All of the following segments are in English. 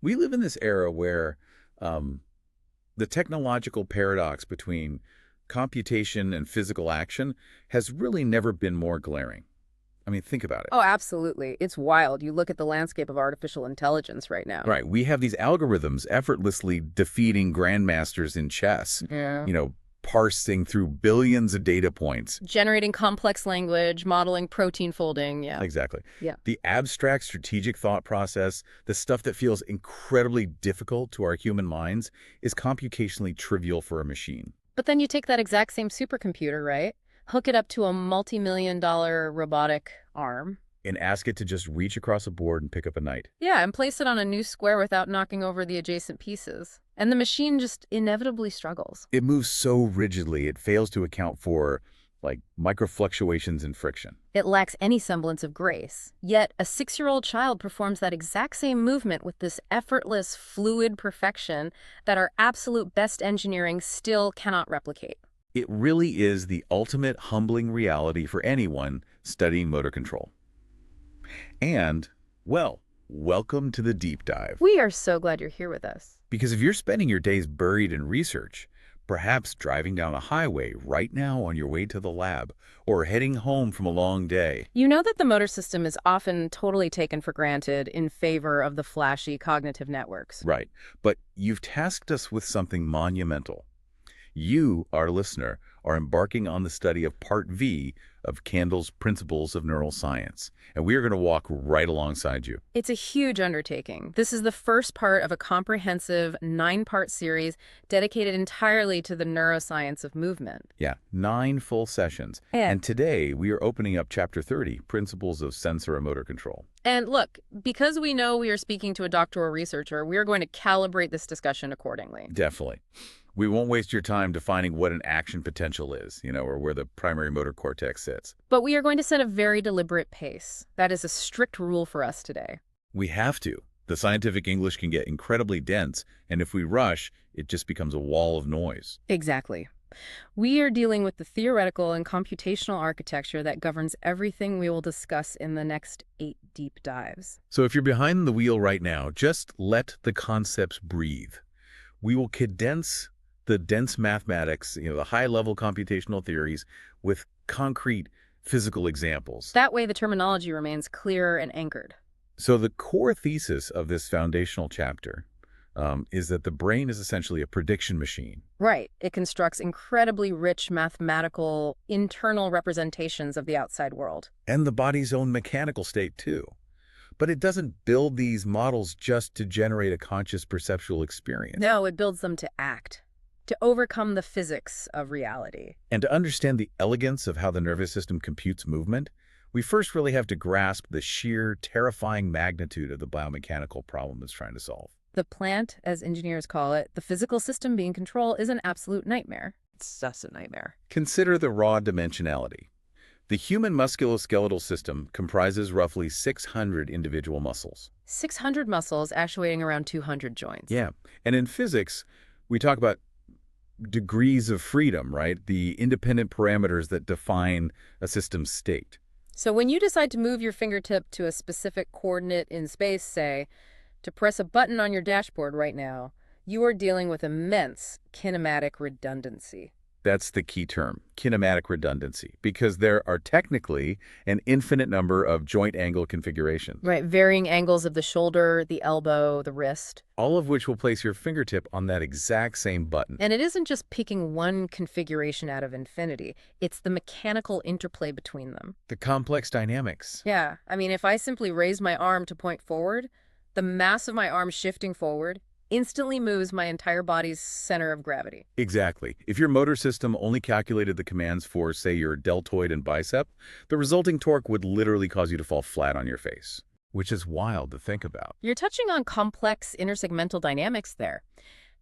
We live in this era where um, the technological paradox between computation and physical action has really never been more glaring. I mean, think about it. Oh, absolutely. It's wild. You look at the landscape of artificial intelligence right now. Right, we have these algorithms effortlessly defeating grandmasters in chess, Yeah. you know, parsing through billions of data points. Generating complex language, modeling protein folding. Yeah. Exactly. Yeah. The abstract strategic thought process, the stuff that feels incredibly difficult to our human minds, is computationally trivial for a machine. But then you take that exact same supercomputer, right? Hook it up to a multi-million-dollar robotic arm. And ask it to just reach across a board and pick up a knight. Yeah, and place it on a new square without knocking over the adjacent pieces. And the machine just inevitably struggles. It moves so rigidly, it fails to account for, like, microfluctuations and friction. It lacks any semblance of grace. Yet, a 6-year-old child performs that exact same movement with this effortless, fluid perfection that our absolute best engineering still cannot replicate. It really is the ultimate humbling reality for anyone studying motor control. And, well, welcome to the deep dive. We are so glad you're here with us. Because if you're spending your days buried in research, perhaps driving down a highway right now on your way to the lab, or heading home from a long day. You know that the motor system is often totally taken for granted in favor of the flashy cognitive networks. Right. But you've tasked us with something monumental. You, our listener, are embarking on the study of Part V of Candle's Principles of Neuroscience, and we are going to walk right alongside you. It's a huge undertaking. This is the first part of a comprehensive 9-part series dedicated entirely to the neuroscience of movement. Yeah, 9 full sessions. And today we are opening up Chapter 30, Principles of Sensorimotor Control. And look, because we know we are speaking to a doctoral researcher, we are going to calibrate this discussion accordingly. Definitely. We won't waste your time defining what an action potential is, or where the primary motor cortex sits. But we are going to set a very deliberate pace. That is a strict rule for us today. We have to. The scientific English can get incredibly dense, and if we rush, it just becomes a wall of noise. Exactly. We are dealing with the theoretical and computational architecture that governs everything we will discuss in the next 8 deep dives. So if you're behind the wheel right now, just let the concepts breathe. We will condense the dense mathematics, the high-level computational theories, with concrete physical examples. That way the terminology remains clear and anchored. So the core thesis of this foundational chapter is that the brain is essentially a prediction machine. Right. It constructs incredibly rich mathematical internal representations of the outside world. And the body's own mechanical state, too. But it doesn't build these models just to generate a conscious perceptual experience. No, it builds them to act, to overcome the physics of reality. And to understand the elegance of how the nervous system computes movement, we first really have to grasp the sheer, terrifying magnitude of the biomechanical problem it's trying to solve. The plant, as engineers call it, the physical system being controlled, is an absolute nightmare. It's just a nightmare. Consider the raw dimensionality. The human musculoskeletal system comprises roughly 600 individual muscles. 600 muscles actuating around 200 joints. Yeah, and in physics, we talk about degrees of freedom, right? The independent parameters that define a system's state. So when you decide to move your fingertip to a specific coordinate in space, say, to press a button on your dashboard right now, you are dealing with immense kinematic redundancy. That's the key term, kinematic redundancy, because there are technically an infinite number of joint angle configurations. Right, varying angles of the shoulder, the elbow, the wrist. All of which will place your fingertip on that exact same button. And it isn't just picking one configuration out of infinity. It's the mechanical interplay between them. The complex dynamics. Yeah, I mean, if I simply raise my arm to point forward, the mass of my arm shifting forward instantly moves my entire body's center of gravity. Exactly. If your motor system only calculated the commands for, say, your deltoid and bicep, the resulting torque would literally cause you to fall flat on your face, which is wild to think about. You're touching on complex intersegmental dynamics there.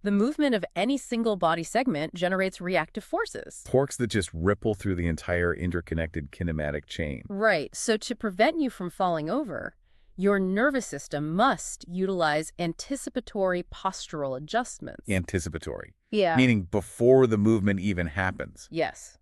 The movement of any single body segment generates reactive forces. Torques that just ripple through the entire interconnected kinematic chain. Right. So to prevent you from falling over, your nervous system must utilize anticipatory postural adjustments. Anticipatory. Yeah. Meaning before the movement even happens. Yes.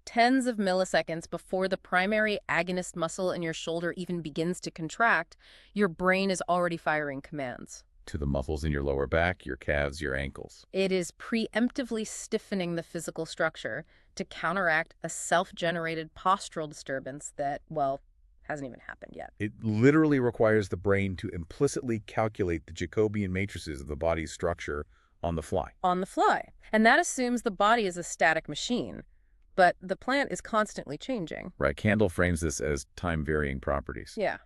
Tens of milliseconds before the primary agonist muscle in your shoulder even begins to contract, your brain is already firing commands. to the muscles in your lower back, your calves, your ankles. It is preemptively stiffening the physical structure to counteract a self-generated postural disturbance that, well, hasn't even happened yet. It literally requires the brain to implicitly calculate the Jacobian matrices of the body's structure on the fly. On the fly. And that assumes the body is a static machine. But the plant is constantly changing. Right, Candle frames this as time-varying properties. Yeah.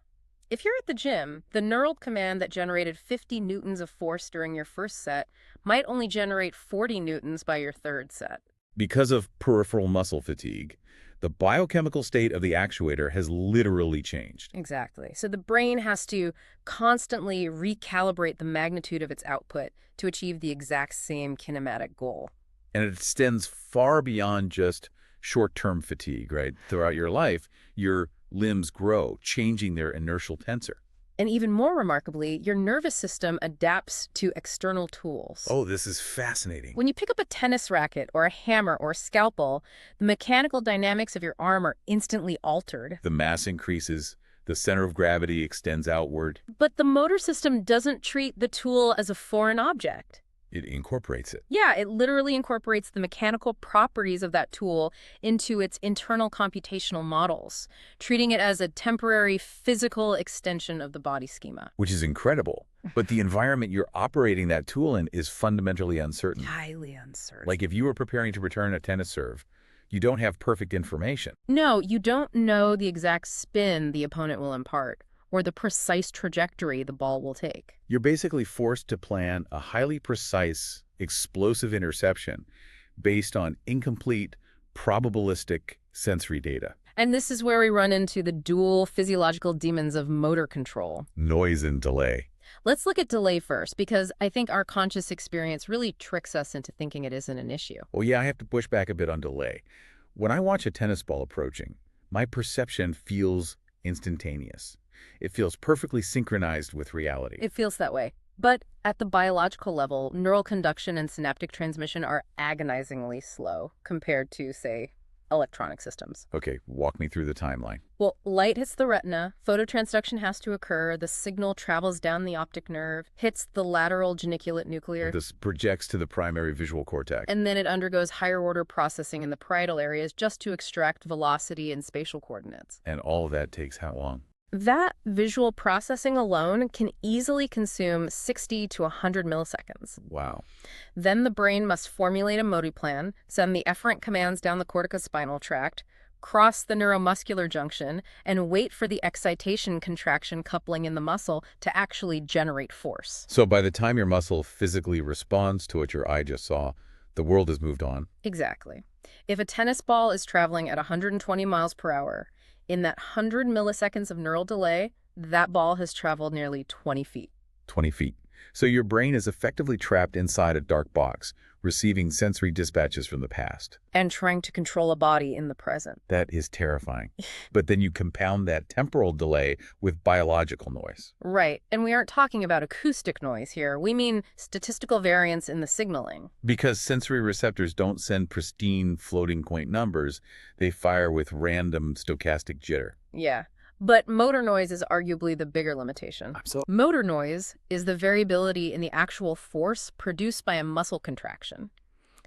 If you're at the gym, the neural command that generated 50 newtons of force during your first set might only generate 40 newtons by your third set. Because of peripheral muscle fatigue, the biochemical state of the actuator has literally changed. Exactly. So the brain has to constantly recalibrate the magnitude of its output to achieve the exact same kinematic goal. And it extends far beyond just short-term fatigue, right? Throughout your life, your limbs grow, changing their inertial tensor. And even more remarkably, your nervous system adapts to external tools. Oh, this is fascinating. When you pick up a tennis racket or a hammer or a scalpel, the mechanical dynamics of your arm are instantly altered. The mass increases, the center of gravity extends outward. But the motor system doesn't treat the tool as a foreign object. It incorporates it. Yeah, it literally incorporates the mechanical properties of that tool into its internal computational models, treating it as a temporary physical extension of the body schema. Which is incredible. But the environment you're operating that tool in is fundamentally uncertain. Highly uncertain. Like if you were preparing to return a tennis serve, you don't have perfect information. No, you don't know the exact spin the opponent will impart, or the precise trajectory the ball will take. You're basically forced to plan a highly precise, explosive interception based on incomplete, probabilistic sensory data. And this is where we run into the dual physiological demons of motor control. Noise and delay. Let's look at delay first, because I think our conscious experience really tricks us into thinking it isn't an issue. Well, yeah, I have to push back a bit on delay. When I watch a tennis ball approaching, my perception feels instantaneous. It feels perfectly synchronized with reality. It feels that way. But at the biological level, neural conduction and synaptic transmission are agonizingly slow compared to, say, electronic systems. Okay, walk me through the timeline. Well, light hits the retina, phototransduction has to occur, the signal travels down the optic nerve, hits the lateral geniculate nuclear, This projects to the primary visual cortex. and then it undergoes higher order processing in the parietal areas just to extract velocity and spatial coordinates. And all of that takes how long? That visual processing alone can easily consume 60 to 100 milliseconds. Wow. Then the brain must formulate a MODI plan, send the efferent commands down the corticospinal tract, cross the neuromuscular junction, and wait for the excitation-contraction coupling in the muscle to actually generate force. So by the time your muscle physically responds to what your eye just saw, the world has moved on. Exactly. If a tennis ball is traveling at 120 miles per hour, in that 100 milliseconds of neural delay, that ball has traveled nearly 20 feet. 20 feet. So your brain is effectively trapped inside a dark box, receiving sensory dispatches from the past. And trying to control a body in the present. That is terrifying. But then you compound that temporal delay with biological noise. Right. And we aren't talking about acoustic noise here. We mean statistical variance in the signaling. Because sensory receptors don't send pristine floating point numbers, they fire with random stochastic jitter. Yeah. But motor noise is arguably the bigger limitation. Absolutely. Motor noise is the variability in the actual force produced by a muscle contraction.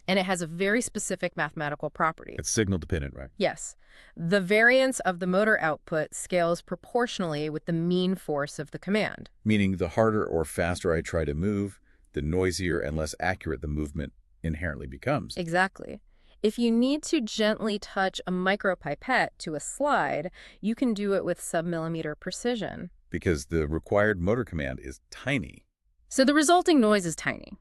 And it has a very specific mathematical property. It's signal dependent, right? Yes. The variance of the motor output scales proportionally with the mean force of the command. Meaning the harder or faster I try to move, the noisier and less accurate the movement inherently becomes. Exactly. If you need to gently touch a micropipette to a slide, you can do it with sub-millimeter precision. Because the required motor command is tiny. So the resulting noise is tiny.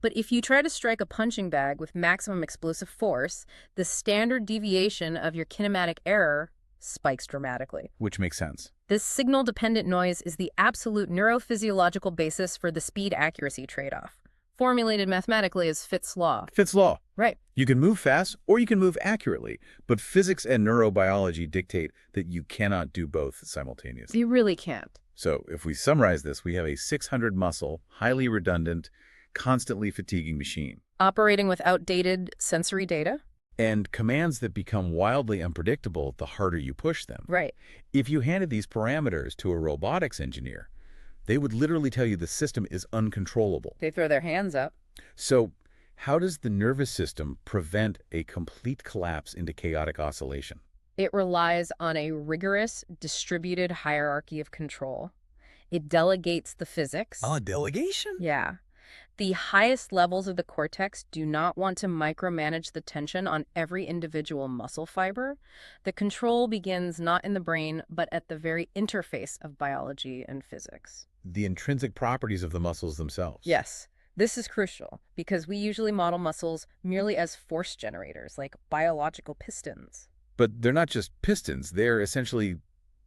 But if you try to strike a punching bag with maximum explosive force, the standard deviation of your kinematic error spikes dramatically. Which makes sense. This signal-dependent noise is the absolute neurophysiological basis for the speed-accuracy trade-off, formulated mathematically as Fitts' law. Fitts' law. Right. You can move fast or you can move accurately, but physics and neurobiology dictate that you cannot do both simultaneously. You really can't. So if we summarize this, we have a 600-muscle, highly redundant, constantly fatiguing machine. Operating with outdated sensory data? And commands that become wildly unpredictable the harder you push them. Right. If you handed these parameters to a robotics engineer, They would literally tell you the system is uncontrollable. They throw their hands up. So how does the nervous system prevent a complete collapse into chaotic oscillation? It relies on a rigorous, distributed hierarchy of control. It delegates the physics. Delegation? Yeah. The highest levels of the cortex do not want to micromanage the tension on every individual muscle fiber. The control begins not in the brain, but at the very interface of biology and physics. The intrinsic properties of the muscles themselves. Yes, this is crucial because we usually model muscles merely as force generators, like biological pistons. But they're not just pistons. They're essentially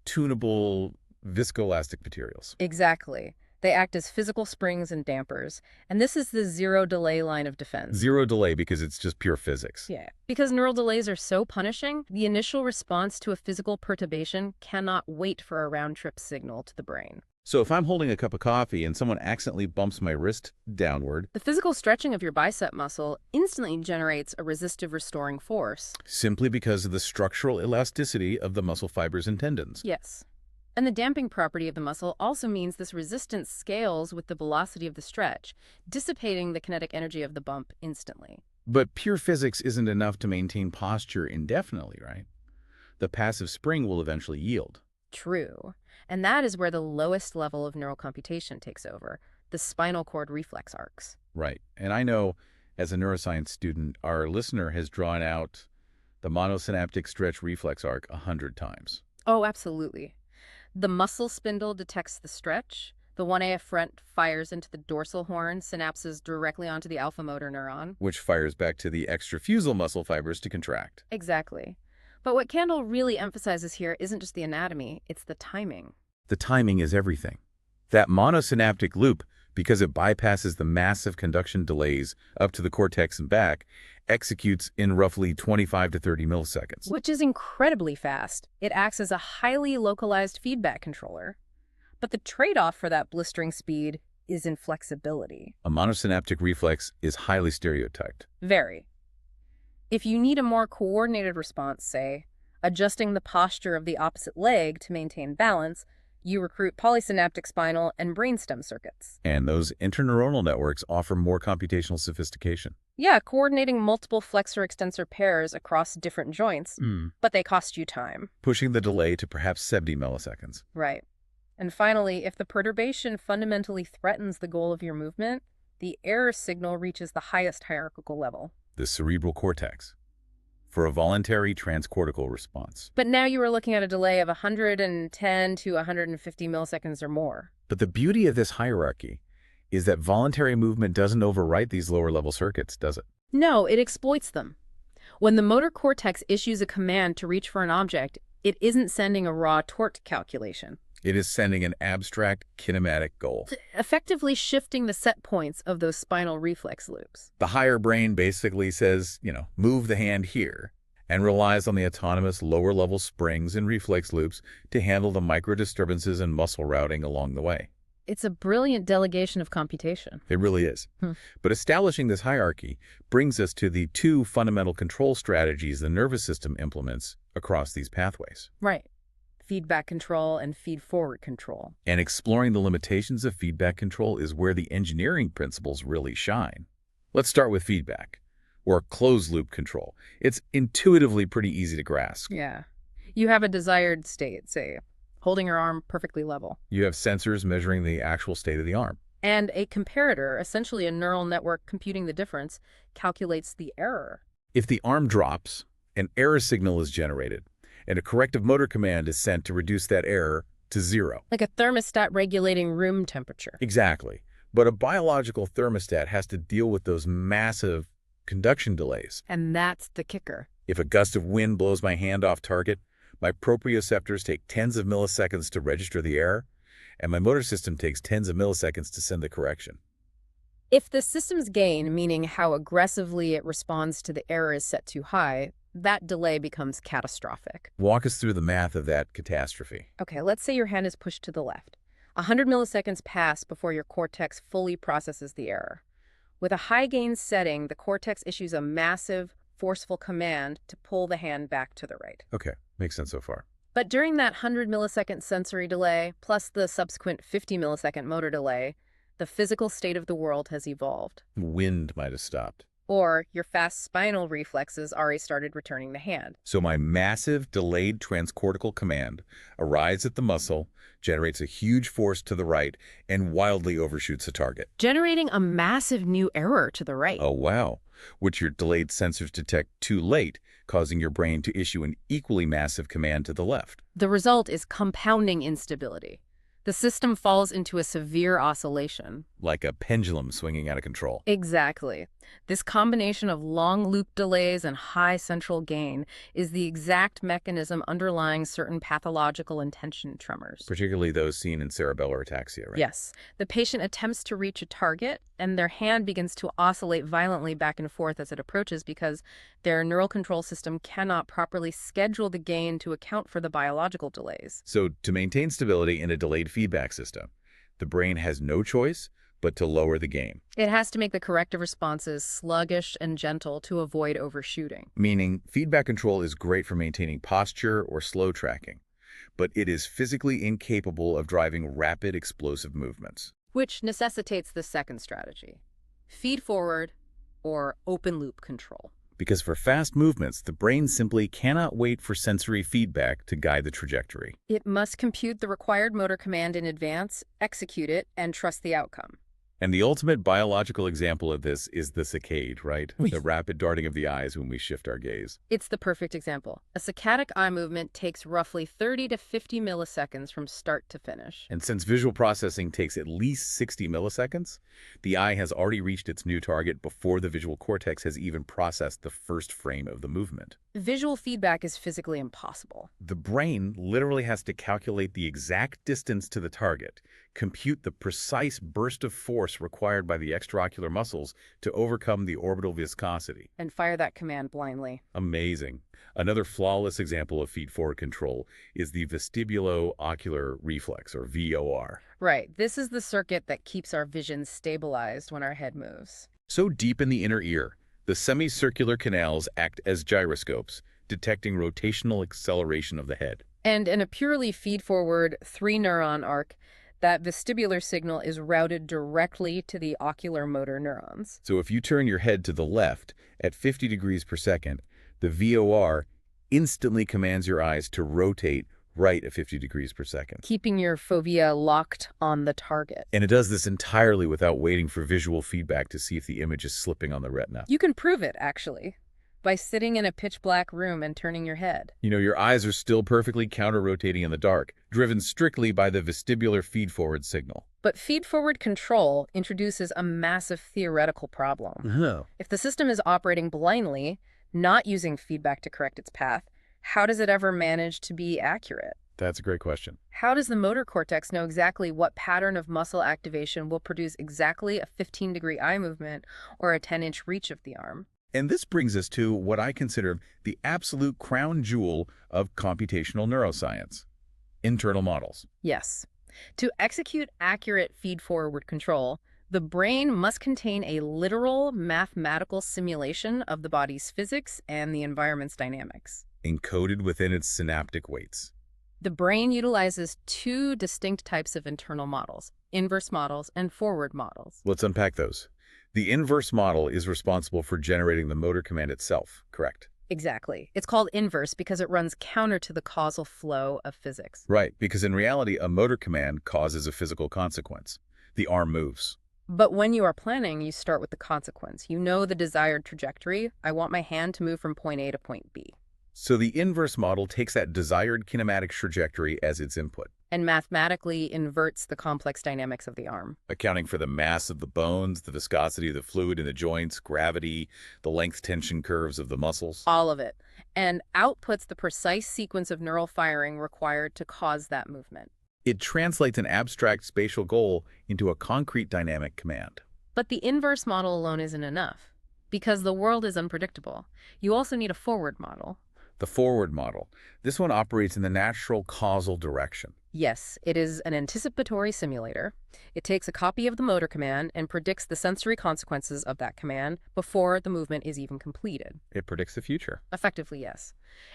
tunable viscoelastic materials. Exactly. They act as physical springs and dampers, and this is the zero delay line of defense. Zero delay because it's just pure physics. Yeah. Because neural delays are so punishing, the initial response to a physical perturbation cannot wait for a round-trip signal to the brain. So if I'm holding a cup of coffee and someone accidentally bumps my wrist downward, The physical stretching of your bicep muscle instantly generates a resistive restoring force. simply because of the structural elasticity of the muscle fibers and tendons. Yes. And the damping property of the muscle also means this resistance scales with the velocity of the stretch, dissipating the kinetic energy of the bump instantly. But pure physics isn't enough to maintain posture indefinitely, right? The passive spring will eventually yield. True. And that is where the lowest level of neural computation takes over, the spinal cord reflex arcs. Right. And I know, as a neuroscience student, our listener has drawn out the monosynaptic stretch reflex arc 100 times. Oh, absolutely. The muscle spindle detects the stretch. The 1A efferent fires into the dorsal horn, synapses directly onto the alpha motor neuron. Which fires back to the extrafusal muscle fibers to contract. Exactly. But what Candle really emphasizes here isn't just the anatomy, it's the timing. The timing is everything. That monosynaptic loop, because it bypasses the massive conduction delays up to the cortex and back, executes in roughly 25 to 30 milliseconds. Which is incredibly fast. It acts as a highly localized feedback controller. But the trade-off for that blistering speed is inflexibility. A monosynaptic reflex is highly stereotyped. Very. If you need a more coordinated response, say, adjusting the posture of the opposite leg to maintain balance, you recruit polysynaptic spinal and brainstem circuits. And those interneuronal networks offer more computational sophistication. Yeah, coordinating multiple flexor-extensor pairs across different joints, but they cost you time. Pushing the delay to perhaps 70 milliseconds. Right. And finally, if the perturbation fundamentally threatens the goal of your movement, the error signal reaches the highest hierarchical level. The cerebral cortex, for a voluntary transcortical response. But now you are looking at a delay of 110 to 150 milliseconds or more. But the beauty of this hierarchy is that voluntary movement doesn't overwrite these lower-level circuits, does it? No, it exploits them. When the motor cortex issues a command to reach for an object, it isn't sending a raw torque calculation. It is sending an abstract kinematic goal. Effectively shifting the set points of those spinal reflex loops. The higher brain basically says, move the hand here, and relies on the autonomous lower-level springs and reflex loops to handle the micro-disturbances and muscle routing along the way. It's a brilliant delegation of computation. It really is. But establishing this hierarchy brings us to the two fundamental control strategies the nervous system implements across these pathways. Right. Feedback control and feed-forward control. And exploring the limitations of feedback control is where the engineering principles really shine. Let's start with feedback, or closed-loop control. It's intuitively pretty easy to grasp. Yeah. You have a desired state, say, holding your arm perfectly level. You have sensors measuring the actual state of the arm. And a comparator, essentially a neural network computing the difference, calculates the error. If the arm drops, an error signal is generated, and a corrective motor command is sent to reduce that error to zero. Like a thermostat regulating room temperature. Exactly. But a biological thermostat has to deal with those massive conduction delays. And that's the kicker. If a gust of wind blows my hand off target, my proprioceptors take tens of milliseconds to register the error, and my motor system takes tens of milliseconds to send the correction. If the system's gain, meaning how aggressively it responds to the error, is set too high, that delay becomes catastrophic. Walk us through the math of that catastrophe. Okay, let's say your hand is pushed to the left. 100 milliseconds pass before your cortex fully processes the error. With a high gain setting, the cortex issues a massive, forceful command to pull the hand back to the right. Okay, makes sense so far. But during that 100-millisecond sensory delay, plus the subsequent 50-millisecond motor delay, the physical state of the world has evolved. Wind might have stopped. Or your fast spinal reflexes already started returning the hand. So my massive delayed transcortical command arrives at the muscle, generates a huge force to the right, and wildly overshoots the target. Generating a massive new error to the right. Oh, wow. Which your delayed sensors detect too late, causing your brain to issue an equally massive command to the left. The result is compounding instability. The system falls into a severe oscillation. Like a pendulum swinging out of control. Exactly. This combination of long loop delays and high central gain is the exact mechanism underlying certain pathological intention tremors. Particularly those seen in cerebellar ataxia, right? Yes. The patient attempts to reach a target, and their hand begins to oscillate violently back and forth as it approaches because their neural control system cannot properly schedule the gain to account for the biological delays. So to maintain stability in a delayed feedback system, the brain has no choice but to lower the gain. It has to make the corrective responses sluggish and gentle to avoid overshooting. Meaning, feedback control is great for maintaining posture or slow tracking, but it is physically incapable of driving rapid, explosive movements. Which necessitates the second strategy, feed-forward or open-loop control. Because for fast movements, the brain simply cannot wait for sensory feedback to guide the trajectory. It must compute the required motor command in advance, execute it, and trust the outcome. And the ultimate biological example of this is the saccade, right? The rapid darting of the eyes when we shift our gaze. It's the perfect example. A saccadic eye movement takes roughly 30 to 50 milliseconds from start to finish. And since visual processing takes at least 60 milliseconds, the eye has already reached its new target before the visual cortex has even processed the first frame of the movement. Visual feedback is physically impossible. The brain literally has to calculate the exact distance to the target, compute the precise burst of force required by the extraocular muscles to overcome the orbital viscosity. And fire that command blindly. Amazing. Another flawless example of feed-forward control is the vestibulo-ocular reflex, or VOR. Right. This is the circuit that keeps our vision stabilized when our head moves. So deep in the inner ear, the semicircular canals act as gyroscopes, detecting rotational acceleration of the head. And in a purely feed-forward 3-neuron arc, that vestibular signal is routed directly to the ocular motor neurons. So if you turn your head to the left at 50 degrees per second, the VOR instantly commands your eyes to rotate right at 50 degrees per second. Keeping your fovea locked on the target. And it does this entirely without waiting for visual feedback to see if the image is slipping on the retina. You can prove it, actually, by sitting in a pitch-black room and turning your head. You know, your eyes are still perfectly counter-rotating in the dark, driven strictly by the vestibular feed-forward signal. But feed-forward control introduces a massive theoretical problem. Oh. If the system is operating blindly, not using feedback to correct its path, how does it ever manage to be accurate? That's a great question. How does the motor cortex know exactly what pattern of muscle activation will produce exactly a 15-degree eye movement or a 10-inch reach of the arm? And this brings us to what I consider the absolute crown jewel of computational neuroscience: internal models. Yes. To execute accurate feed-forward control, the brain must contain a literal mathematical simulation of the body's physics and the environment's dynamics. Encoded within its synaptic weights. The brain utilizes two distinct types of internal models, inverse models and forward models. Let's unpack those. The inverse model is responsible for generating the motor command itself, correct? Exactly. It's called inverse because it runs counter to the causal flow of physics. Right, because in reality, a motor command causes a physical consequence. The arm moves. But when you are planning, you start with the consequence. You know the desired trajectory. I want my hand to move from point A to point B. So the inverse model takes that desired kinematic trajectory as its input, And mathematically inverts the complex dynamics of the arm. accounting for the mass of the bones, the viscosity of the fluid in the joints, gravity, the length tension curves of the muscles. All of it. And outputs the precise sequence of neural firing required to cause that movement. It translates an abstract spatial goal into a concrete dynamic command. But the inverse model alone isn't enough. Because the world is unpredictable. You also need a forward model. The forward model. This one operates in the natural causal direction. Yes, it is an anticipatory simulator. It takes a copy of the motor command and predicts the sensory consequences of that command before the movement is even completed. It predicts the future. Effectively, yes.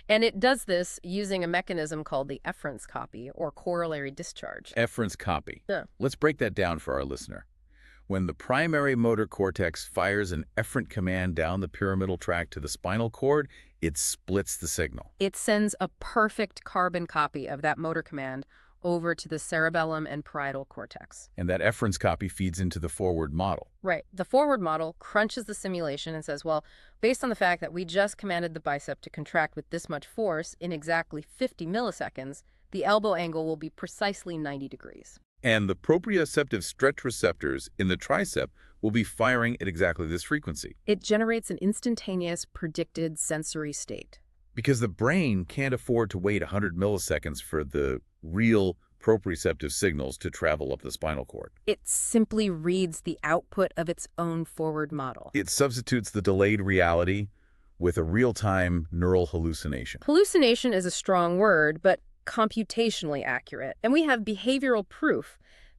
And it does this using a mechanism called the efference copy, or corollary discharge. Efference copy. Yeah. Let's break that down for our listener. When the primary motor cortex fires an efferent command down the pyramidal tract to the spinal cord, it splits the signal. It sends a perfect carbon copy of that motor command over to the cerebellum and parietal cortex. And that efference copy feeds into the forward model. Right. The forward model crunches the simulation and says, well, based on the fact that we just commanded the bicep to contract with this much force in exactly 50 milliseconds, the elbow angle will be precisely 90 degrees. And the proprioceptive stretch receptors in the tricep will be firing at exactly this frequency. It generates an instantaneous predicted sensory state. Because the brain can't afford to wait 100 milliseconds for the real proprioceptive signals to travel up the spinal cord. It simply reads the output of its own forward model. It substitutes the delayed reality with a real-time neural hallucination. Hallucination is a strong word, but computationally accurate. And we have behavioral proof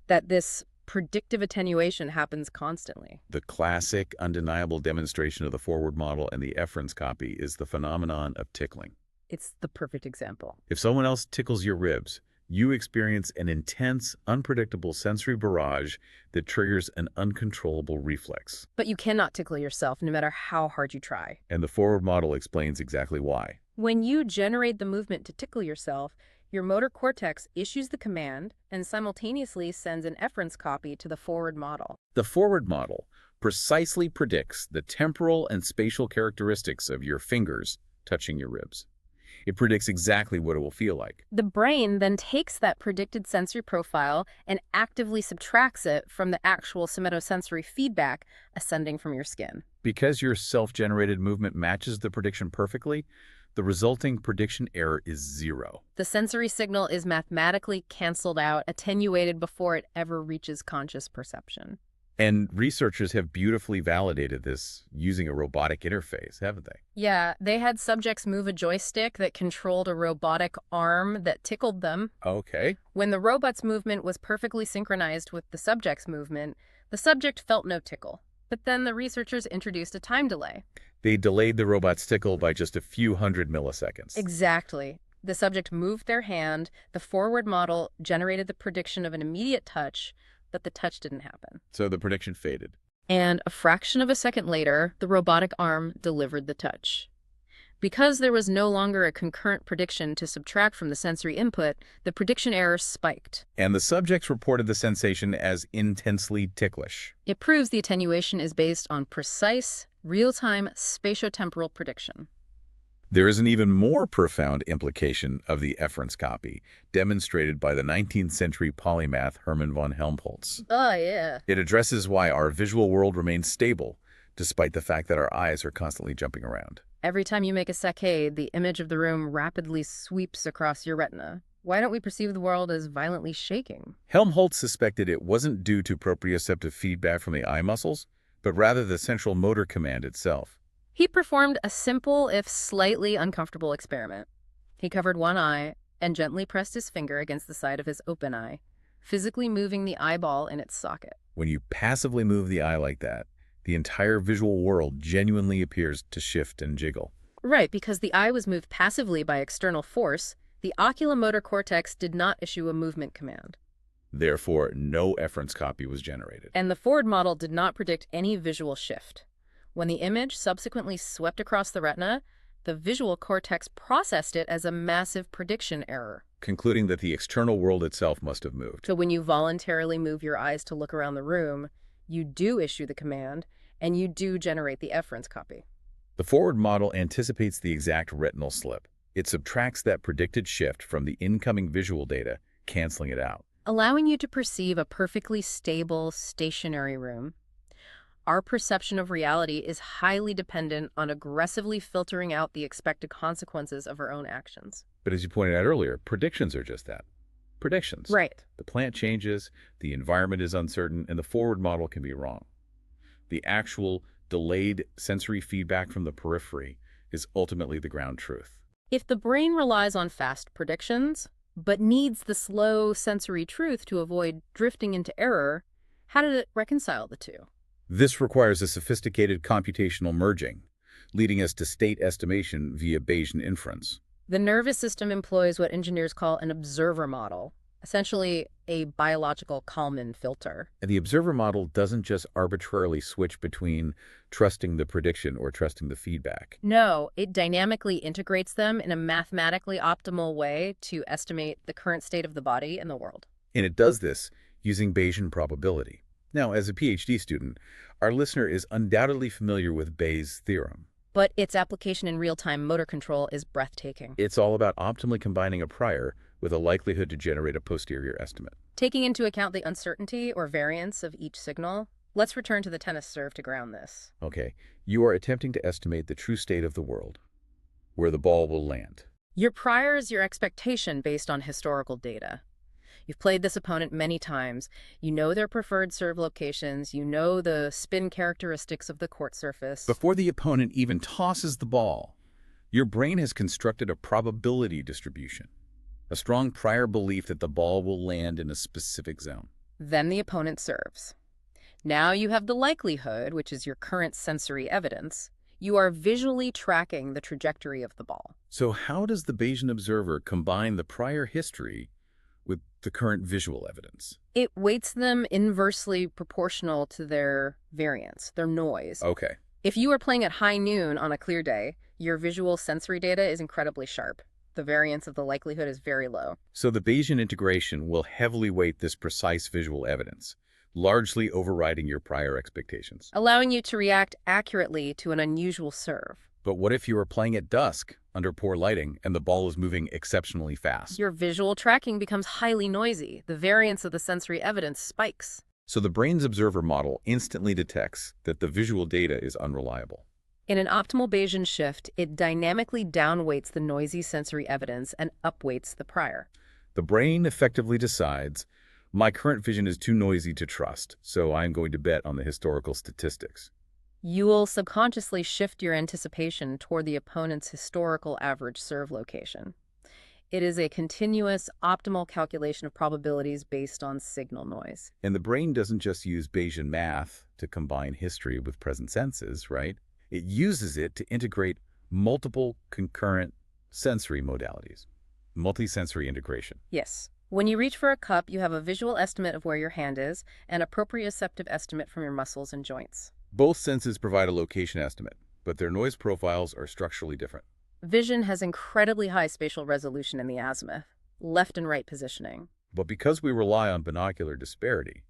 that this predictive attenuation happens constantly. The classic, undeniable demonstration of the forward model and the efference copy is the phenomenon of tickling. It's the perfect example. If someone else tickles your ribs, you experience an intense, unpredictable sensory barrage that triggers an uncontrollable reflex. But you cannot tickle yourself no matter how hard you try. And the forward model explains exactly why. When you generate the movement to tickle yourself, your motor cortex issues the command and simultaneously sends an efference copy to the forward model. The forward model precisely predicts the temporal and spatial characteristics of your fingers touching your ribs. It predicts exactly what it will feel like. The brain then takes that predicted sensory profile and actively subtracts it from the actual somatosensory feedback ascending from your skin. Because your self-generated movement matches the prediction perfectly, the resulting prediction error is zero. The sensory signal is mathematically canceled out, attenuated before it ever reaches conscious perception. And researchers have beautifully validated this using a robotic interface, haven't they? Yeah, they had subjects move a joystick that controlled a robotic arm that tickled them. Okay. When the robot's movement was perfectly synchronized with the subject's movement, the subject felt no tickle. But then the researchers introduced a time delay. They delayed the robot's tickle by just a few hundred milliseconds. Exactly. The subject moved their hand, the forward model generated the prediction of an immediate touch, but the touch didn't happen. So the prediction faded. And a fraction of a second later, the robotic arm delivered the touch. Because there was no longer a concurrent prediction to subtract from the sensory input, the prediction error spiked. And the subjects reported the sensation as intensely ticklish. It proves the attenuation is based on precise, real-time spatiotemporal prediction. There is an even more profound implication of the efference copy, demonstrated by the 19th century polymath Hermann von Helmholtz. Oh, yeah. It addresses why our visual world remains stable, despite the fact that our eyes are constantly jumping around. Every time you make a saccade, the image of the room rapidly sweeps across your retina. Why don't we perceive the world as violently shaking? Helmholtz suspected it wasn't due to proprioceptive feedback from the eye muscles, but rather the central motor command itself. He performed a simple, if slightly uncomfortable experiment. He covered one eye and gently pressed his finger against the side of his open eye, physically moving the eyeball in its socket. When you passively move the eye like that, the entire visual world genuinely appears to shift and jiggle. Right, because the eye was moved passively by external force, the oculomotor cortex did not issue a movement command. Therefore, no efference copy was generated. And the forward model did not predict any visual shift. When the image subsequently swept across the retina, the visual cortex processed it as a massive prediction error. Concluding that the external world itself must have moved. So when you voluntarily move your eyes to look around the room, you do issue the command, and you do generate the efference copy. The forward model anticipates the exact retinal slip. It subtracts that predicted shift from the incoming visual data, canceling it out. Allowing you to perceive a perfectly stable, stationary room. Our perception of reality is highly dependent on aggressively filtering out the expected consequences of our own actions. But as you pointed out earlier, predictions are just that. Predictions. Right. The plant changes, the environment is uncertain, and the forward model can be wrong. The actual delayed sensory feedback from the periphery is ultimately the ground truth. If the brain relies on fast predictions, but needs the slow sensory truth to avoid drifting into error. How did it reconcile the two? This requires a sophisticated computational merging, leading us to state estimation via Bayesian inference. The nervous system employs what engineers call an observer model, essentially a biological Kalman filter. And the observer model doesn't just arbitrarily switch between trusting the prediction or trusting the feedback. No, it dynamically integrates them in a mathematically optimal way to estimate the current state of the body and the world. And it does this using Bayesian probability. Now, as a PhD student, our listener is undoubtedly familiar with Bayes' theorem. But its application in real-time motor control is breathtaking. It's all about optimally combining a prior with a likelihood to generate a posterior estimate. Taking into account the uncertainty or variance of each signal, let's return to the tennis serve to ground this. Okay, you are attempting to estimate the true state of the world, where the ball will land. Your prior is your expectation based on historical data. You've played this opponent many times. You know their preferred serve locations. You know the spin characteristics of the court surface. Before the opponent even tosses the ball, your brain has constructed a probability distribution, a strong prior belief that the ball will land in a specific zone. Then the opponent serves. Now you have the likelihood, which is your current sensory evidence. You are visually tracking the trajectory of the ball. So how does the Bayesian observer combine the prior history with the current visual evidence? It weights them inversely proportional to their variance, their noise. Okay. If you are playing at high noon on a clear day, your visual sensory data is incredibly sharp. The variance of the likelihood is very low. So the Bayesian integration will heavily weight this precise visual evidence, largely overriding your prior expectations. Allowing you to react accurately to an unusual serve. But what if you are playing at dusk, under poor lighting, and the ball is moving exceptionally fast? Your visual tracking becomes highly noisy. The variance of the sensory evidence spikes. So the brain's observer model instantly detects that the visual data is unreliable. In an optimal Bayesian shift, it dynamically downweights the noisy sensory evidence and upweights the prior. The brain effectively decides, my current vision is too noisy to trust, so I'm going to bet on the historical statistics. You will subconsciously shift your anticipation toward the opponent's historical average serve location. It is a continuous, optimal calculation of probabilities based on signal noise. And the brain doesn't just use Bayesian math to combine history with present senses, right? It uses it to integrate multiple concurrent sensory modalities, multisensory integration. Yes. When you reach for a cup, you have a visual estimate of where your hand is and a proprioceptive estimate from your muscles and joints. Both senses provide a location estimate, but their noise profiles are structurally different. Vision has incredibly high spatial resolution in the azimuth, left and right positioning. But because we rely on binocular disparity,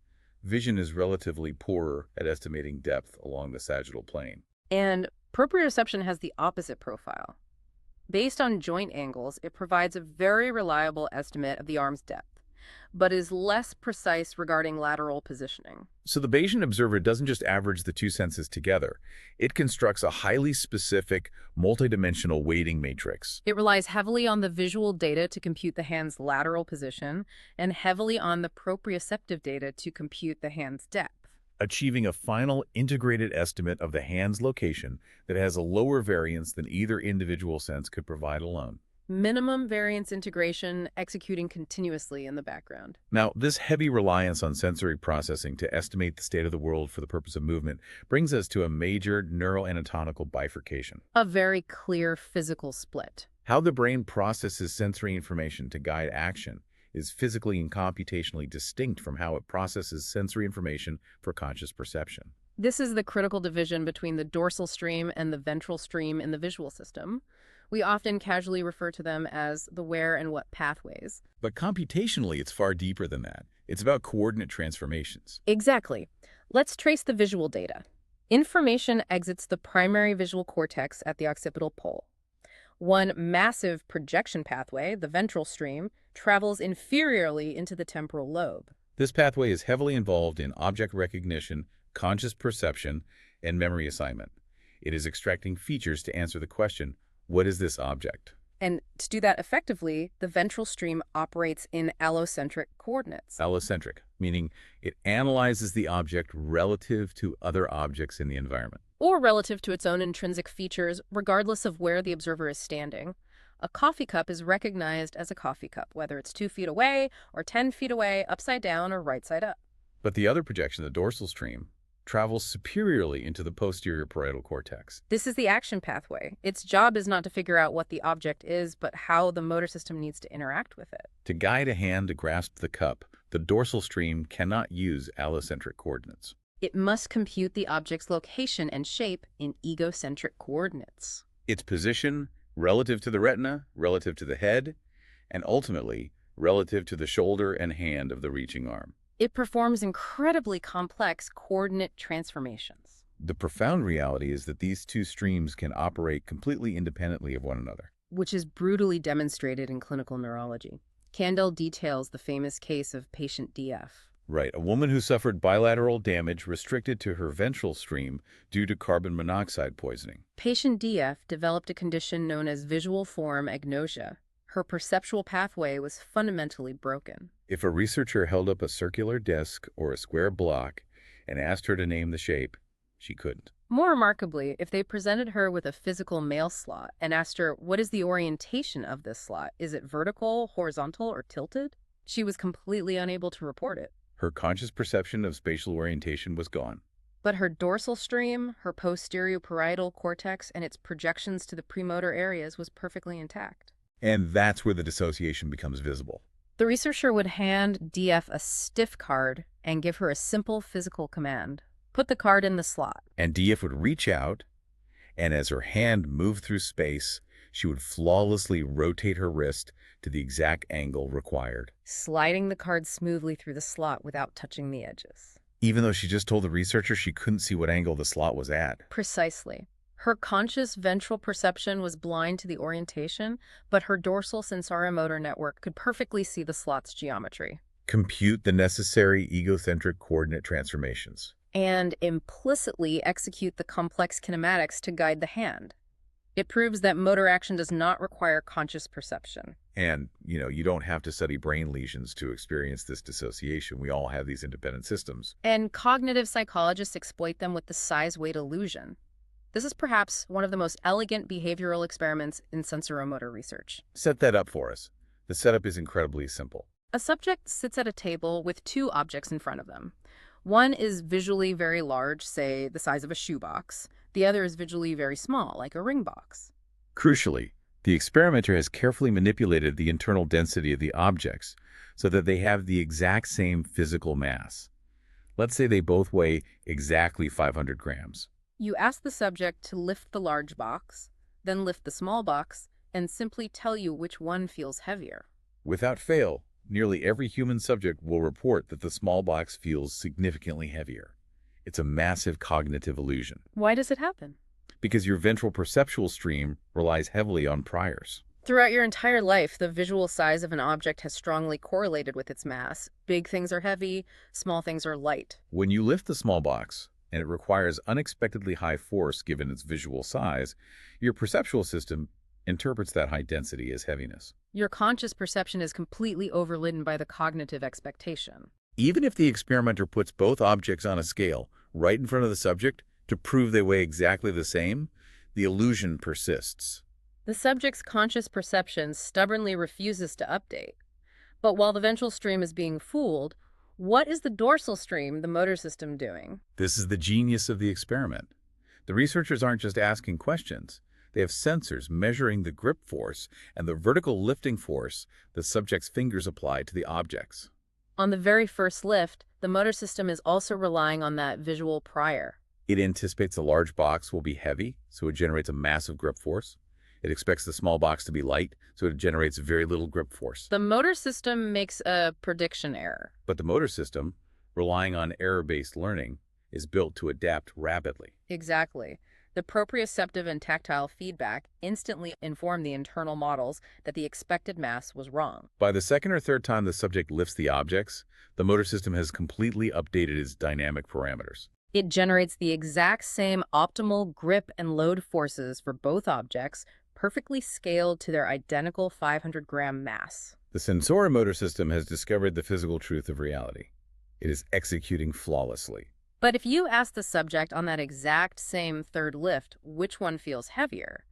vision is relatively poorer at estimating depth along the sagittal plane. And proprioception has the opposite profile. Based on joint angles, it provides a very reliable estimate of the arm's depth, but is less precise regarding lateral positioning. So the Bayesian observer doesn't just average the two senses together. It constructs a highly specific, multidimensional weighting matrix. It relies heavily on the visual data to compute the hand's lateral position and heavily on the proprioceptive data to compute the hand's depth, achieving a final integrated estimate of the hand's location that has a lower variance than either individual sense could provide alone. Minimum variance integration executing continuously in the background. Now, this heavy reliance on sensory processing to estimate the state of the world for the purpose of movement brings us to a major neuroanatomical bifurcation. A very clear physical split. How the brain processes sensory information to guide action is physically and computationally distinct from how it processes sensory information for conscious perception. This is the critical division between the dorsal stream and the ventral stream in the visual system. We often casually refer to them as the where and what pathways. But computationally, it's far deeper than that. It's about coordinate transformations. Exactly. Let's trace the visual data. Information exits the primary visual cortex at the occipital pole. One massive projection pathway, the ventral stream, travels inferiorly into the temporal lobe. This pathway is heavily involved in object recognition, conscious perception, and memory assignment. It is extracting features to answer the question, what is this object? And to do that effectively, the ventral stream operates in allocentric coordinates. Allocentric, meaning it analyzes the object relative to other objects in the environment. Or relative to its own intrinsic features, regardless of where the observer is standing. A coffee cup is recognized as a coffee cup, whether it's 2 feet away or 10 feet away, upside down or right side up. But the other projection, the dorsal stream, travels superiorly into the posterior parietal cortex. This is the action pathway. Its job is not to figure out what the object is, but how the motor system needs to interact with it. To guide a hand to grasp the cup, the dorsal stream cannot use allocentric coordinates. It must compute the object's location and shape in egocentric coordinates. Its position relative to the retina, relative to the head, and ultimately relative to the shoulder and hand of the reaching arm. It performs incredibly complex coordinate transformations. The profound reality is that these two streams can operate completely independently of one another. Which is brutally demonstrated in clinical neurology. Kandel details the famous case of patient DF. Right, a woman who suffered bilateral damage restricted to her ventral stream due to carbon monoxide poisoning. Patient DF developed a condition known as visual form agnosia. Her perceptual pathway was fundamentally broken. If a researcher held up a circular disc or a square block and asked her to name the shape, she couldn't. More remarkably, if they presented her with a physical mail slot and asked her, what is the orientation of this slot? Is it vertical, horizontal, or tilted? She was completely unable to report it. Her conscious perception of spatial orientation was gone. But her dorsal stream, her posterior parietal cortex, and its projections to the premotor areas was perfectly intact. And that's where the dissociation becomes visible. The researcher would hand DF a stiff card and give her a simple physical command. Put the card in the slot. And DF would reach out, and as her hand moved through space, she would flawlessly rotate her wrist to the exact angle required, sliding the card smoothly through the slot without touching the edges. even though she just told the researcher she couldn't see what angle the slot was at. Precisely. Her conscious ventral perception was blind to the orientation, but her dorsal sensorimotor network could perfectly see the slot's geometry. Compute the necessary egocentric coordinate transformations. And implicitly execute the complex kinematics to guide the hand. It proves that motor action does not require conscious perception. And, you don't have to study brain lesions to experience this dissociation. We all have these independent systems. And cognitive psychologists exploit them with the size-weight illusion. This is perhaps one of the most elegant behavioral experiments in sensorimotor research. Set that up for us. The setup is incredibly simple. A subject sits at a table with two objects in front of them. One is visually very large, say the size of a shoebox. The other is visually very small, like a ring box. Crucially, the experimenter has carefully manipulated the internal density of the objects so that they have the exact same physical mass. Let's say they both weigh exactly 500 grams. You ask the subject to lift the large box, then lift the small box, and simply tell you which one feels heavier. Without fail, nearly every human subject will report that the small box feels significantly heavier. It's a massive cognitive illusion. Why does it happen? Because your ventral perceptual stream relies heavily on priors. Throughout your entire life, the visual size of an object has strongly correlated with its mass. Big things are heavy, small things are light. When you lift the small box, and it requires unexpectedly high force given its visual size, your perceptual system interprets that high density as heaviness. Your conscious perception is completely overridden by the cognitive expectation. Even if the experimenter puts both objects on a scale right in front of the subject to prove they weigh exactly the same, the illusion persists. The subject's conscious perception stubbornly refuses to update. But while the ventral stream is being fooled, what is the dorsal stream, the motor system, doing? This is the genius of the experiment. The researchers aren't just asking questions. They have sensors measuring the grip force and the vertical lifting force the subject's fingers apply to the objects. On the very first lift, the motor system is also relying on that visual prior. It anticipates the large box will be heavy, so it generates a massive grip force. It expects the small box to be light, so it generates very little grip force. The motor system makes a prediction error. But the motor system, relying on error-based learning, is built to adapt rapidly. Exactly. The proprioceptive and tactile feedback instantly inform the internal models that the expected mass was wrong. By the second or third time the subject lifts the objects, the motor system has completely updated its dynamic parameters. It generates the exact same optimal grip and load forces for both objects, perfectly scaled to their identical 500-gram mass. The sensorimotor system has discovered the physical truth of reality. It is executing flawlessly. But if you ask the subject on that exact same third lift which one feels heavier,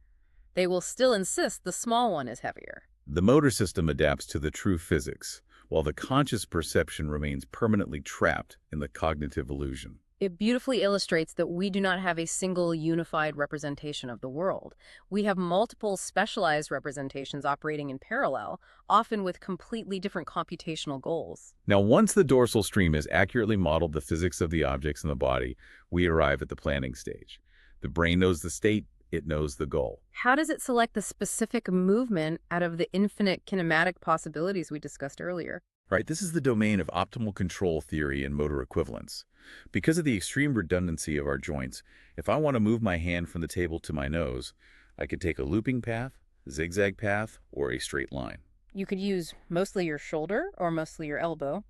They will still insist the small one is heavier. The motor system adapts to the true physics, while the conscious perception remains permanently trapped in the cognitive illusion. It beautifully illustrates that we do not have a single unified representation of the world. We have multiple specialized representations operating in parallel, often with completely different computational goals. Now, once the dorsal stream has accurately modeled the physics of the objects in the body, we arrive at the planning stage. The brain knows the state, it knows the goal. How does it select the specific movement out of the infinite kinematic possibilities we discussed earlier? Right, this is the domain of optimal control theory and motor equivalence. Because of the extreme redundancy of our joints, if I want to move my hand from the table to my nose, I could take a looping path, zigzag path, or a straight line. You could use mostly your shoulder or mostly your elbow.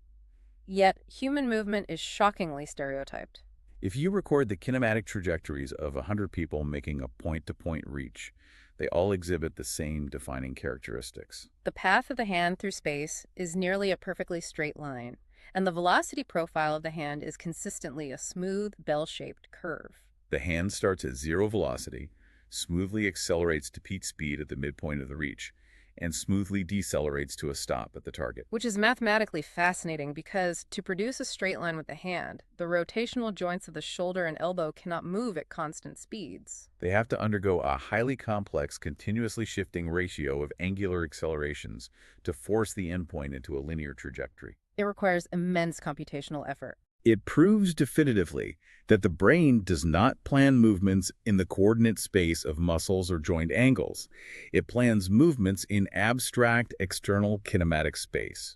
Yet, human movement is shockingly stereotyped. If you record the kinematic trajectories of 100 people making a point-to-point reach, they all exhibit the same defining characteristics. The path of the hand through space is nearly a perfectly straight line, and the velocity profile of the hand is consistently a smooth, bell-shaped curve. The hand starts at zero velocity, smoothly accelerates to peak speed at the midpoint of the reach, and smoothly decelerates to a stop at the target. Which is mathematically fascinating because to produce a straight line with the hand, the rotational joints of the shoulder and elbow cannot move at constant speeds. They have to undergo a highly complex, continuously shifting ratio of angular accelerations to force the endpoint into a linear trajectory. It requires immense computational effort. It proves definitively that the brain does not plan movements in the coordinate space of muscles or joint angles. It plans movements in abstract external kinematic space.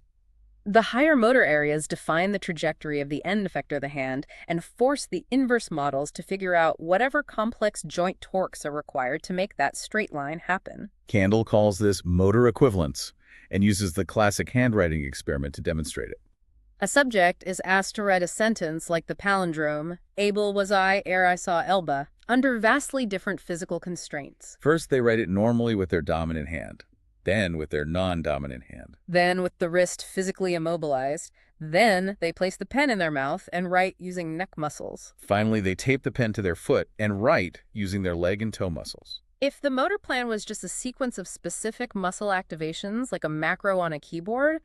The higher motor areas define the trajectory of the end effector of the hand and force the inverse models to figure out whatever complex joint torques are required to make that straight line happen. Candle calls this motor equivalence and uses the classic handwriting experiment to demonstrate it. A subject is asked to write a sentence like the palindrome, "Able was I ere I saw Elba," under vastly different physical constraints. First, they write it normally with their dominant hand, then with their non-dominant hand. Then with the wrist physically immobilized. Then they place the pen in their mouth and write using neck muscles. Finally, they tape the pen to their foot and write using their leg and toe muscles. If the motor plan was just a sequence of specific muscle activations, like a macro on a keyboard,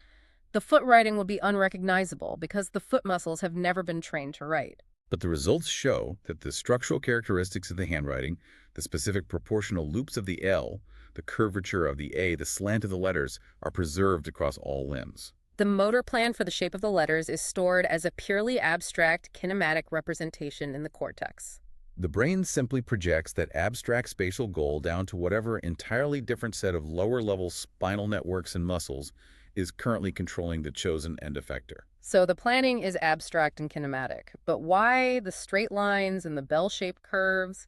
the foot writing would be unrecognizable because the foot muscles have never been trained to write. But the results show that the structural characteristics of the handwriting, the specific proportional loops of the L, the curvature of the A, the slant of the letters, are preserved across all limbs. The motor plan for the shape of the letters is stored as a purely abstract kinematic representation in the cortex. The brain simply projects that abstract spatial goal down to whatever entirely different set of lower-level spinal networks and muscles is currently controlling the chosen end effector. So the planning is abstract and kinematic, but why the straight lines and the bell-shaped curves?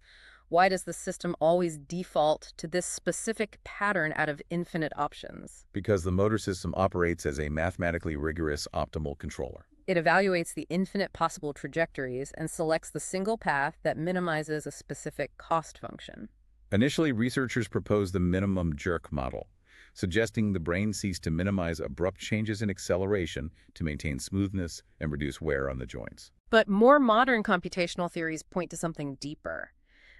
Why does the system always default to this specific pattern out of infinite options? Because the motor system operates as a mathematically rigorous optimal controller. It evaluates the infinite possible trajectories and selects the single path that minimizes a specific cost function. Initially, researchers proposed the minimum jerk model, suggesting the brain seeks to minimize abrupt changes in acceleration to maintain smoothness and reduce wear on the joints. But more modern computational theories point to something deeper,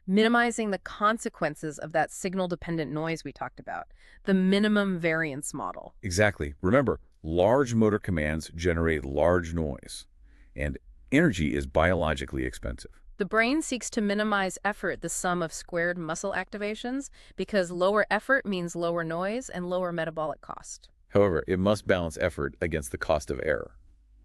minimizing the consequences of that signal-dependent noise we talked about, the minimum variance model. Exactly. Remember, large motor commands generate large noise, and energy is biologically expensive. The brain seeks to minimize effort, the sum of squared muscle activations, because lower effort means lower noise and lower metabolic cost. However, it must balance effort against the cost of error,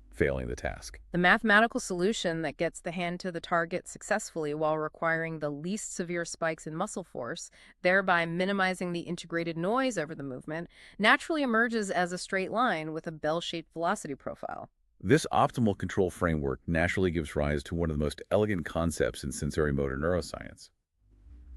failing the task. The mathematical solution that gets the hand to the target successfully while requiring the least severe spikes in muscle force, thereby minimizing the integrated noise over the movement, naturally emerges as a straight line with a bell-shaped velocity profile. This optimal control framework naturally gives rise to one of the most elegant concepts in sensorimotor neuroscience,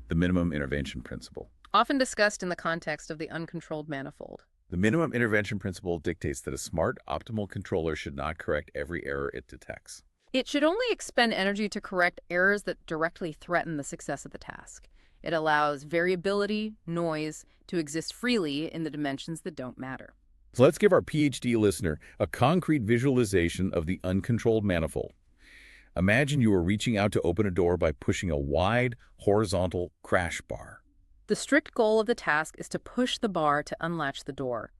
the minimum intervention principle. Often discussed in the context of the uncontrolled manifold. The minimum intervention principle dictates that a smart, optimal controller should not correct every error it detects. It should only expend energy to correct errors that directly threaten the success of the task. It allows variability, noise, to exist freely in the dimensions that don't matter. So let's give our PhD listener a concrete visualization of the uncontrolled manifold. Imagine you are reaching out to open a door by pushing a wide, horizontal crash bar. The strict goal of the task is to push the bar to unlatch the door.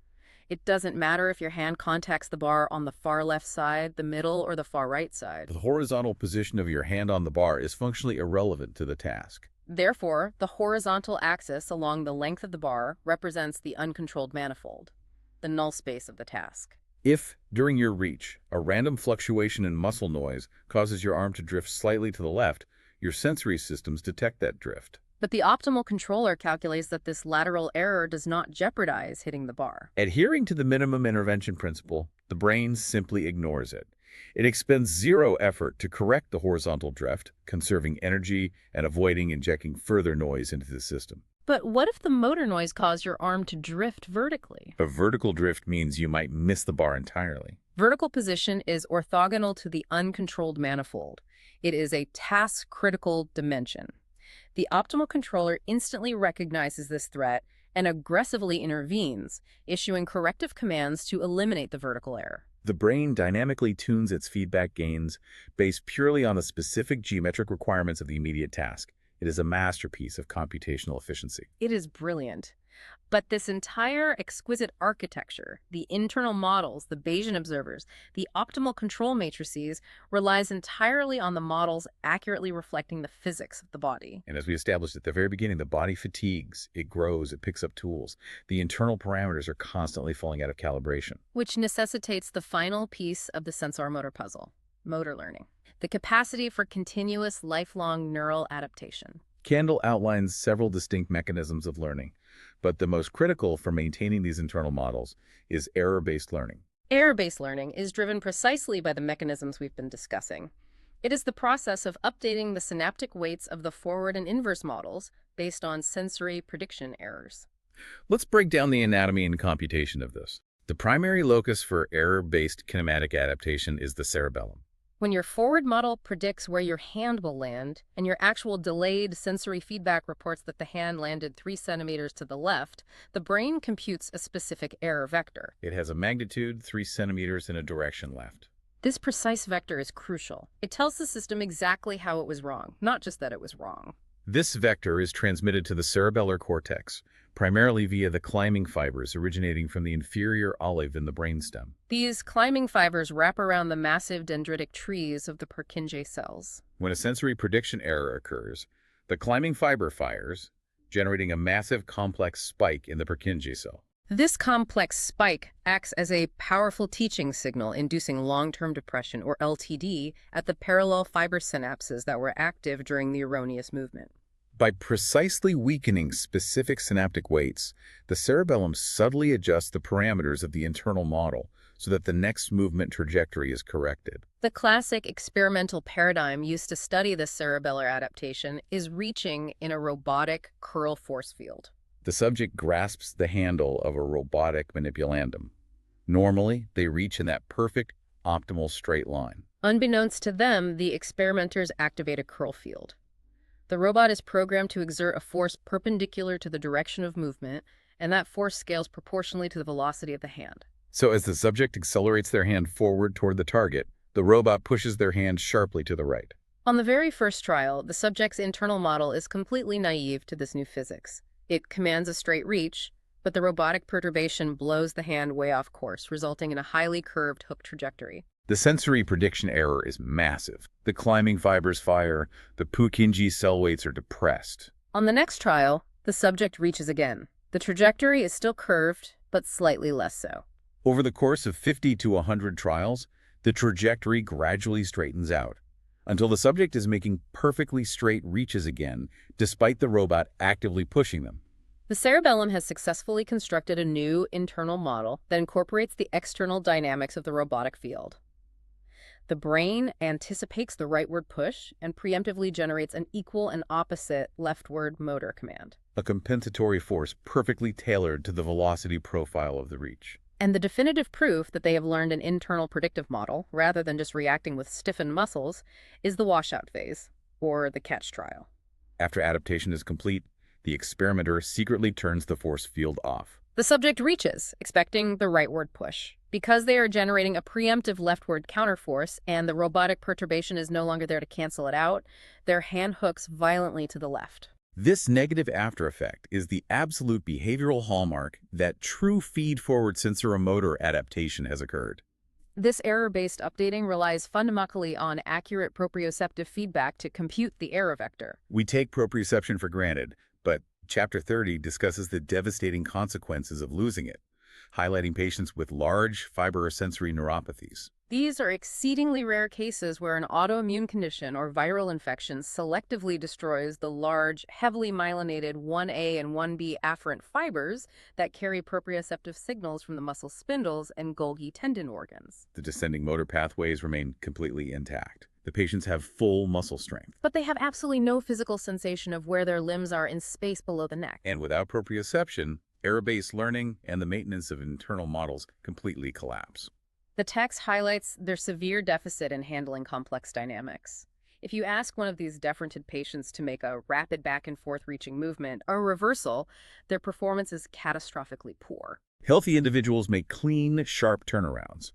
It doesn't matter if your hand contacts the bar on the far left side, the middle, or the far right side. The horizontal position of your hand on the bar is functionally irrelevant to the task. Therefore, the horizontal axis along the length of the bar represents the uncontrolled manifold, the null space of the task. If, during your reach, a random fluctuation in muscle noise causes your arm to drift slightly to the left, your sensory systems detect that drift. But the optimal controller calculates that this lateral error does not jeopardize hitting the bar. Adhering to the minimum intervention principle, the brain simply ignores it. It expends zero effort to correct the horizontal drift, conserving energy and avoiding injecting further noise into the system. But what if the motor noise caused your arm to drift vertically? A vertical drift means you might miss the bar entirely. Vertical position is orthogonal to the uncontrolled manifold. It is a task-critical dimension. The optimal controller instantly recognizes this threat and aggressively intervenes, issuing corrective commands to eliminate the vertical error. The brain dynamically tunes its feedback gains based purely on the specific geometric requirements of the immediate task. It is a masterpiece of computational efficiency. It is brilliant. But this entire exquisite architecture, the internal models, the Bayesian observers, the optimal control matrices, relies entirely on the models accurately reflecting the physics of the body. And as we established at the very beginning, the body fatigues, it grows, it picks up tools. The internal parameters are constantly falling out of calibration. Which necessitates the final piece of the sensorimotor puzzle, motor learning. The capacity for continuous, lifelong neural adaptation. Candle outlines several distinct mechanisms of learning, but the most critical for maintaining these internal models is error-based learning. Error-based learning is driven precisely by the mechanisms we've been discussing. It is the process of updating the synaptic weights of the forward and inverse models based on sensory prediction errors. Let's break down the anatomy and computation of this. The primary locus for error-based kinematic adaptation is the cerebellum. When your forward model predicts where your hand will land, and your actual delayed sensory feedback reports that the hand landed 3 centimeters to the left, the brain computes a specific error vector. It has a magnitude 3 centimeters in a direction left. This precise vector is crucial. It tells the system exactly how it was wrong, not just that it was wrong. This vector is transmitted to the cerebellar cortex, primarily via the climbing fibers originating from the inferior olive in the brainstem. These climbing fibers wrap around the massive dendritic trees of the Purkinje cells. When a sensory prediction error occurs, the climbing fiber fires, generating a massive complex spike in the Purkinje cell. This complex spike acts as a powerful teaching signal, inducing long-term depression, or LTD, at the parallel fiber synapses that were active during the erroneous movement. By precisely weakening specific synaptic weights, the cerebellum subtly adjusts the parameters of the internal model so that the next movement trajectory is corrected. The classic experimental paradigm used to study this cerebellar adaptation is reaching in a robotic curl force field. The subject grasps the handle of a robotic manipulandum. Normally, they reach in that perfect, optimal straight line. Unbeknownst to them, the experimenters activate a curl field. The robot is programmed to exert a force perpendicular to the direction of movement, and that force scales proportionally to the velocity of the hand. So as the subject accelerates their hand forward toward the target, the robot pushes their hand sharply to the right. On the very first trial, the subject's internal model is completely naive to this new physics. It commands a straight reach, but the robotic perturbation blows the hand way off course, resulting in a highly curved hook trajectory. The sensory prediction error is massive. The climbing fibers fire, the Purkinje cell weights are depressed. On the next trial, the subject reaches again. The trajectory is still curved, but slightly less so. Over the course of 50 to 100 trials, the trajectory gradually straightens out, until the subject is making perfectly straight reaches again, despite the robot actively pushing them. The cerebellum has successfully constructed a new internal model that incorporates the external dynamics of the robotic field. The brain anticipates the rightward push and preemptively generates an equal and opposite leftward motor command. A compensatory force perfectly tailored to the velocity profile of the reach. And the definitive proof that they have learned an internal predictive model, rather than just reacting with stiffened muscles, is the washout phase, or the catch trial. After adaptation is complete, the experimenter secretly turns the force field off. The subject reaches, expecting the rightward push. Because they are generating a preemptive leftward counterforce and the robotic perturbation is no longer there to cancel it out, their hand hooks violently to the left. This negative after effect is the absolute behavioral hallmark that true feed-forward sensorimotor adaptation has occurred. This error-based updating relies fundamentally on accurate proprioceptive feedback to compute the error vector. We take proprioception for granted, but Chapter 30 discusses the devastating consequences of losing it, highlighting patients with large fibrosensory neuropathies. These are exceedingly rare cases where an autoimmune condition or viral infection selectively destroys the large, heavily myelinated 1A and 1B afferent fibers that carry proprioceptive signals from the muscle spindles and Golgi tendon organs. The descending motor pathways remain completely intact. The patients have full muscle strength. But they have absolutely no physical sensation of where their limbs are in space below the neck. And without proprioception, error-based learning and the maintenance of internal models completely collapse. The text highlights their severe deficit in handling complex dynamics. If you ask one of these deferented patients to make a rapid back-and-forth reaching movement or a reversal, their performance is catastrophically poor. Healthy individuals make clean, sharp turnarounds.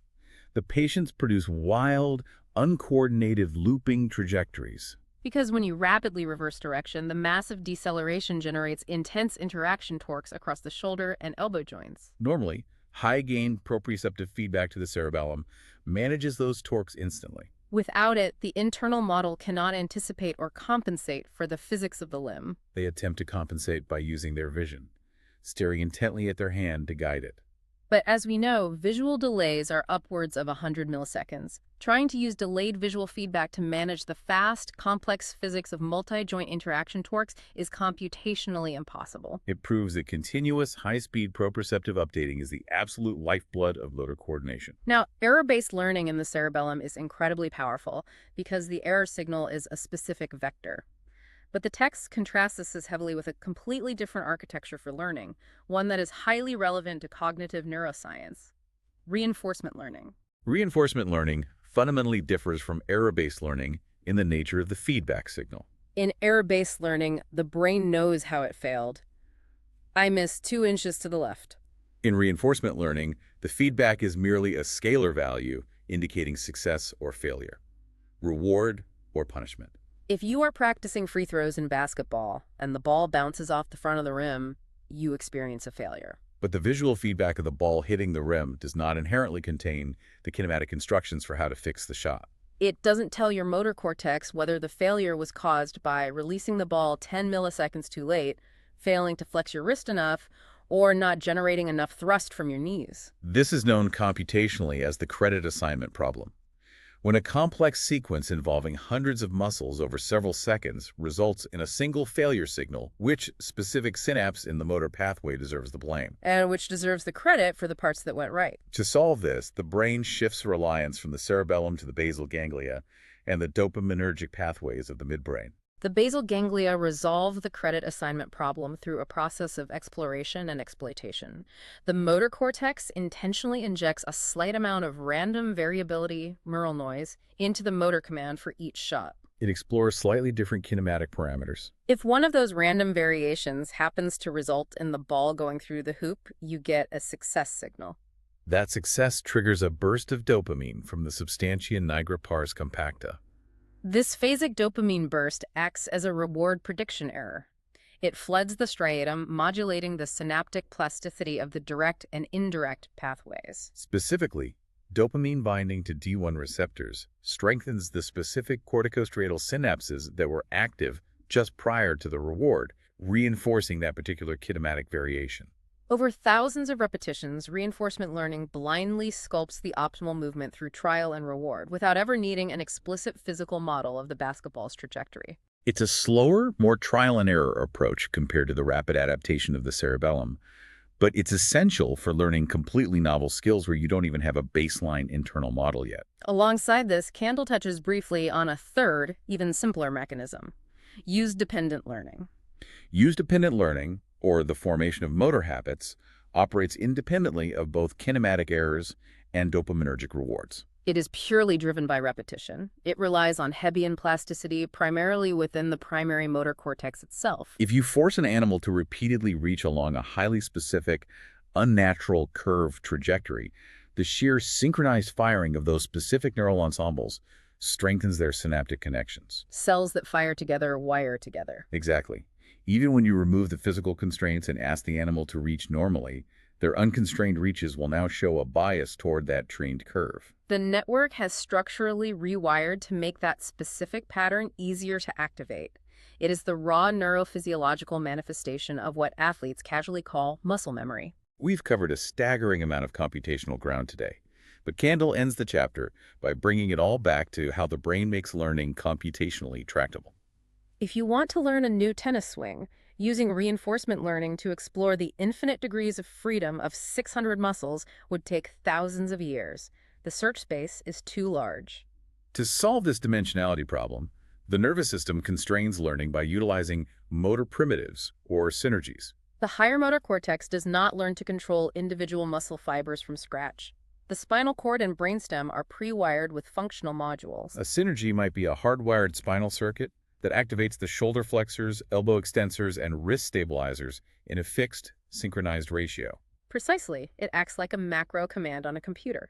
The patients produce wild, uncoordinated looping trajectories. Because when you rapidly reverse direction, the massive deceleration generates intense interaction torques across the shoulder and elbow joints. Normally, high-gain proprioceptive feedback to the cerebellum manages those torques instantly. Without it, the internal model cannot anticipate or compensate for the physics of the limb. They attempt to compensate by using their vision, staring intently at their hand to guide it. But as we know, visual delays are upwards of 100 milliseconds. Trying to use delayed visual feedback to manage the fast, complex physics of multi-joint interaction torques is computationally impossible. It proves that continuous, high-speed proprioceptive updating is the absolute lifeblood of motor coordination. Now, error-based learning in the cerebellum is incredibly powerful because the error signal is a specific vector. But the text contrasts this heavily with a completely different architecture for learning, one that is highly relevant to cognitive neuroscience: reinforcement learning. Reinforcement learning fundamentally differs from error-based learning in the nature of the feedback signal. In error-based learning, the brain knows how it failed. I missed 2 inches to the left. In reinforcement learning, the feedback is merely a scalar value indicating success or failure, reward or punishment. If you are practicing free throws in basketball and the ball bounces off the front of the rim, you experience a failure. But the visual feedback of the ball hitting the rim does not inherently contain the kinematic instructions for how to fix the shot. It doesn't tell your motor cortex whether the failure was caused by releasing the ball 10 milliseconds too late, failing to flex your wrist enough, or not generating enough thrust from your knees. This is known computationally as the credit assignment problem. When a complex sequence involving hundreds of muscles over several seconds results in a single failure signal, which specific synapse in the motor pathway deserves the blame? And which deserves the credit for the parts that went right. To solve this, the brain shifts reliance from the cerebellum to the basal ganglia and the dopaminergic pathways of the midbrain. The basal ganglia resolve the credit assignment problem through a process of exploration and exploitation. The motor cortex intentionally injects a slight amount of random variability, neural noise, into the motor command for each shot. It explores slightly different kinematic parameters. If one of those random variations happens to result in the ball going through the hoop, you get a success signal. That success triggers a burst of dopamine from the substantia nigra pars compacta. This phasic dopamine burst acts as a reward prediction error. It floods the striatum, modulating the synaptic plasticity of the direct and indirect pathways. Specifically, dopamine binding to D1 receptors strengthens the specific corticostriatal synapses that were active just prior to the reward, reinforcing that particular kinematic variation. Over thousands of repetitions, reinforcement learning blindly sculpts the optimal movement through trial and reward without ever needing an explicit physical model of the basketball's trajectory. It's a slower, more trial and error approach compared to the rapid adaptation of the cerebellum, but it's essential for learning completely novel skills where you don't even have a baseline internal model yet. Alongside this, Candle touches briefly on a third, even simpler mechanism: use-dependent learning. Use-dependent learning, or the formation of motor habits, operates independently of both kinematic errors and dopaminergic rewards. It is purely driven by repetition. It relies on Hebbian plasticity, primarily within the primary motor cortex itself. If you force an animal to repeatedly reach along a highly specific, unnatural curved trajectory, the sheer synchronized firing of those specific neural ensembles strengthens their synaptic connections. Cells that fire together wire together. Exactly. Even when you remove the physical constraints and ask the animal to reach normally, their unconstrained reaches will now show a bias toward that trained curve. The network has structurally rewired to make that specific pattern easier to activate. It is the raw neurophysiological manifestation of what athletes casually call muscle memory. We've covered a staggering amount of computational ground today, but Candle ends the chapter by bringing it all back to how the brain makes learning computationally tractable. If you want to learn a new tennis swing, using reinforcement learning to explore the infinite degrees of freedom of 600 muscles would take thousands of years. The search space is too large. To solve this dimensionality problem, the nervous system constrains learning by utilizing motor primitives, or synergies. The higher motor cortex does not learn to control individual muscle fibers from scratch. The spinal cord and brainstem are pre-wired with functional modules. A synergy might be a hardwired spinal circuit that activates the shoulder flexors, elbow extensors, and wrist stabilizers in a fixed, synchronized ratio. Precisely, it acts like a macro command on a computer.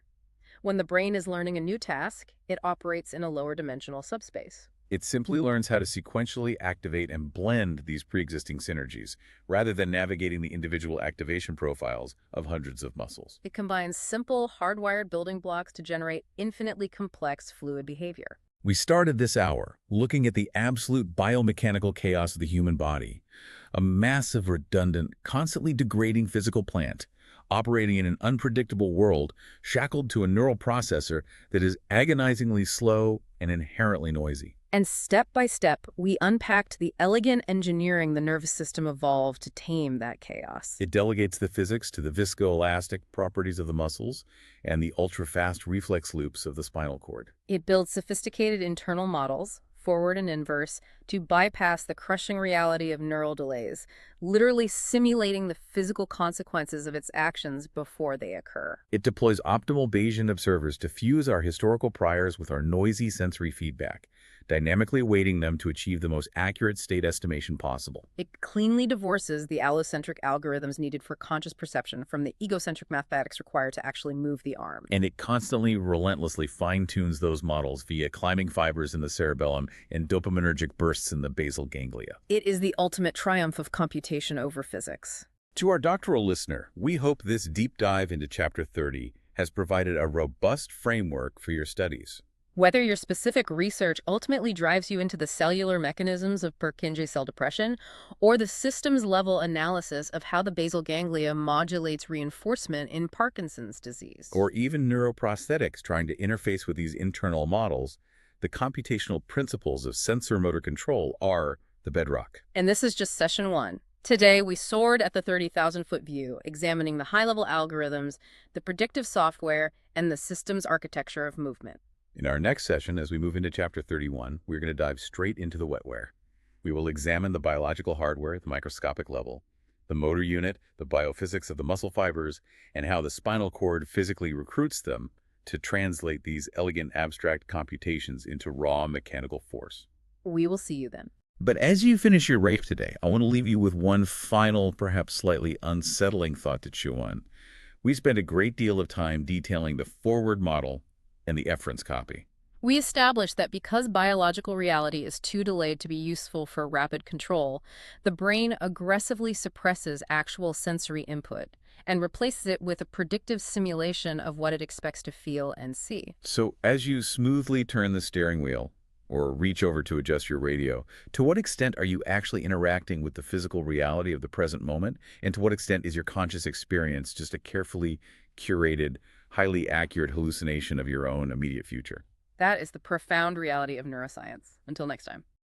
When the brain is learning a new task, it operates in a lower dimensional subspace. It simply learns how to sequentially activate and blend these pre-existing synergies, rather than navigating the individual activation profiles of hundreds of muscles. It combines simple, hardwired building blocks to generate infinitely complex fluid behavior. We started this hour looking at the absolute biomechanical chaos of the human body, a massive, redundant, constantly degrading physical plant, operating in an unpredictable world, shackled to a neural processor that is agonizingly slow and inherently noisy. And step by step, we unpacked the elegant engineering the nervous system evolved to tame that chaos. It delegates the physics to the viscoelastic properties of the muscles and the ultra-fast reflex loops of the spinal cord. It builds sophisticated internal models, forward and inverse, to bypass the crushing reality of neural delays, literally simulating the physical consequences of its actions before they occur. It deploys optimal Bayesian observers to fuse our historical priors with our noisy sensory feedback, dynamically weighting them to achieve the most accurate state estimation possible. It cleanly divorces the allocentric algorithms needed for conscious perception from the egocentric mathematics required to actually move the arm. And it constantly, relentlessly fine-tunes those models via climbing fibers in the cerebellum and dopaminergic bursts in the basal ganglia. It is the ultimate triumph of computation over physics. To our doctoral listener, we hope this deep dive into Chapter 30 has provided a robust framework for your studies. Whether your specific research ultimately drives you into the cellular mechanisms of Purkinje cell depression, or the systems-level analysis of how the basal ganglia modulates reinforcement in Parkinson's disease, Or even neuroprosthetics trying to interface with these internal models, the computational principles of sensorimotor control are the bedrock. And this is just session 1. Today, we soared at the 30,000-foot view, examining the high-level algorithms, the predictive software, and the systems architecture of movement. In our next session, as we move into Chapter 31, we're going to dive straight into the wetware. We will examine the biological hardware at the microscopic level, the motor unit, the biophysics of the muscle fibers, and how the spinal cord physically recruits them to translate these elegant abstract computations into raw mechanical force. We will see you then. But as you finish your rave today, I want to leave you with one final, perhaps slightly unsettling thought to chew on. We spent a great deal of time detailing the forward model and the efference copy. We established that because biological reality is too delayed to be useful for rapid control, the brain aggressively suppresses actual sensory input and replaces it with a predictive simulation of what it expects to feel and see. So as you smoothly turn the steering wheel or reach over to adjust your radio, to what extent are you actually interacting with the physical reality of the present moment? And to what extent is your conscious experience just a carefully curated, highly accurate hallucination of your own immediate future? That is the profound reality of neuroscience. Until next time.